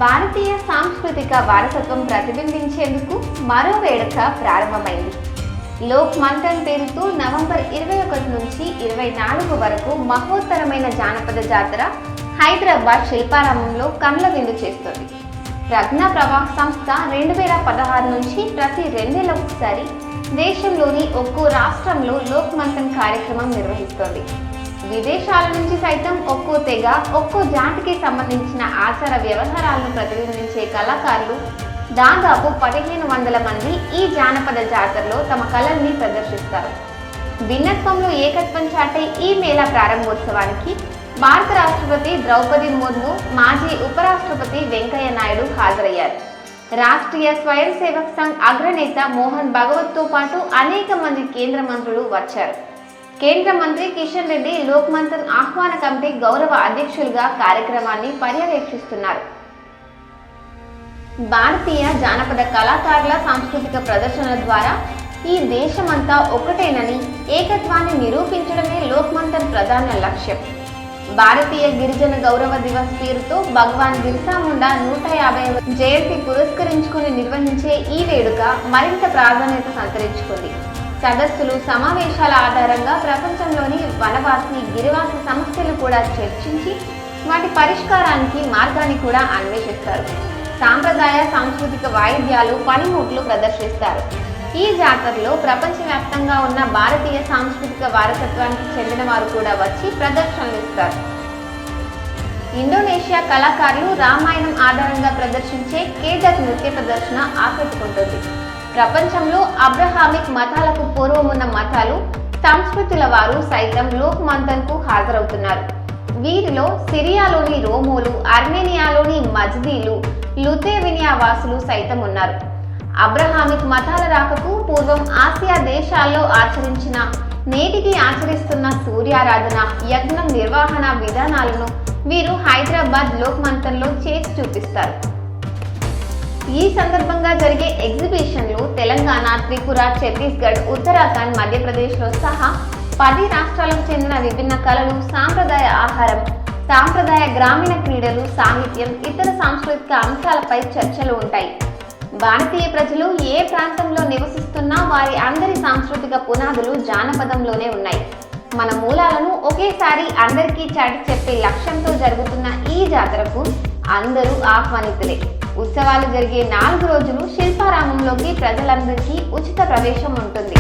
భారతీయ సాంస్కృతిక వారసత్వం ప్రతిబింబించేందుకు మరో వేడుక ప్రారంభమైంది. లోక్ మంథన్ పేరుతో నవంబర్ 21 నుంచి 24 వరకు మహోత్తరమైన జానపద జాతర హైదరాబాద్ శిల్పారామంలో కనుల విందు చేస్తుంది. ప్రజ్ఞా ప్రవాహ్ సంస్థ 2016 నుంచి ప్రతి 2 ఏళ్లకు ఒకసారి దేశంలోని ఒక్కో రాష్ట్రంలో లోక్ మంథన్ కార్యక్రమం నిర్వహిస్తోంది. విదేశాల నుంచి సైతం ఒక్కో తెగ, ఒక్కో జాతికి సంబంధించిన ఆచార వ్యవహారాలను ప్రతిబింబించే కళాకారులు దాదాపు 1500 మంది ఈ జానపద జాతరలో తమ కళల్ని ప్రదర్శిస్తారు. భిన్నత్వంలో ఏకత్వం చాటే ఈ మేళా ప్రారంభోత్సవానికి భారత రాష్ట్రపతి ద్రౌపది ముర్ము, మాజీ ఉపరాష్ట్రపతి వెంకయ్య నాయుడు హాజరయ్యారు. రాష్ట్రీయ స్వయం సేవక్ సంఘ్ అగ్రనేత మోహన్ భగవత్తో పాటు అనేక మంది కేంద్ర మంత్రులు వచ్చారు. కేంద్ర మంత్రి కిషన్ రెడ్డి లోక్ మంథన్ ఆహ్వాన కమిటీ గౌరవ అధ్యక్షులుగా కార్యక్రమాన్ని పర్యవేక్షిస్తున్నారు. భారతీయ జానపద కళాకారుల సాంస్కృతిక ప్రదర్శనల ద్వారా ఈ దేశమంతా ఒకటేనని, ఏకత్వాన్ని నిరూపించడమే లోక్ మంథన్ ప్రధాన లక్ష్యం. భారతీయ గిరిజన గౌరవ దివస్ పేరుతో భగవాన్ బిర్సా ముండా 150వ జయంతి పురస్కరించుకుని నిర్వహించే ఈ వేడుక మరింత ప్రాధాన్యత సంతరించుకుంది. సదస్సులు, సమావేశాల ఆధారంగా ప్రపంచంలోని వనవాసి, గిరివాసి సమస్యలు కూడా చర్చించి వాటి పరిష్కారానికి మార్గాన్ని కూడా అన్వేషిస్తారు. సాంప్రదాయ సాంస్కృతిక వాయిద్యాలు, పనిముట్లు ప్రదర్శిస్తారు. ఈ జాతరలో ప్రపంచవ్యాప్తంగా ఉన్న భారతీయ సాంస్కృతిక వారసత్వానికి చెందిన వారు కూడా వచ్చి ప్రదర్శనలు ఇస్తారు. ఇండోనేషియా కళాకారులు రామాయణం ఆధారంగా ప్రదర్శించే కేదార్ నృత్య ప్రదర్శన ఆకట్టుకుంటుంది. ప్రపంచంలో అబ్రహామిక్ మతాలకు పూర్వమున్న మతాలు, సంస్కృతుల వారు సైతం లోక్ మంథన్ కు హాజరవుతున్నారు. వీరిలో సిరియాలోని రోమోలు, అర్మేనియాలోని మజ్దీలు, లుథేవినియా వాసులు సైతం ఉన్నారు. అబ్రహామిక్ మతాల రాకకు పూర్వం ఆసియా దేశాల్లో ఆచరించిన, నేటికి ఆచరిస్తున్న సూర్యారాధన, యజ్ఞం నిర్వహణ విధానాలను వీరు హైదరాబాద్ లోక్ మంథన్లో చేసి చూపిస్తారు. ఈ సందర్భంగా జరిగే ఎగ్జిబిషన్లు తెలంగాణ, త్రిపుర, ఛత్తీస్గఢ్, ఉత్తరాఖండ్, మధ్యప్రదేశ్లో సహా 10 రాష్ట్రాలకు చెందిన విభిన్న కళలు, సాంప్రదాయ ఆహారం, సాంప్రదాయ గ్రామీణ క్రీడలు, సాహిత్యం, ఇతర సాంస్కృతిక అంశాలపై చర్చలు ఉంటాయి. భారతీయ ప్రజలు ఏ ప్రాంతంలో నివసిస్తున్నా వారి అందరి సాంస్కృతిక పునాదులు జానపదంలోనే ఉన్నాయి. మన మూలాలను ఒకేసారి అందరికీ చాటి చెప్పే లక్ష్యంతో జరుగుతున్న ఈ జాతరకు అందరూ ఆహ్వానితులే. ఉత్సవాలు జరిగే 4 రోజులు శిల్పారామంలోకి ప్రజలందరికీ ఉచిత ప్రవేశం ఉంటుంది.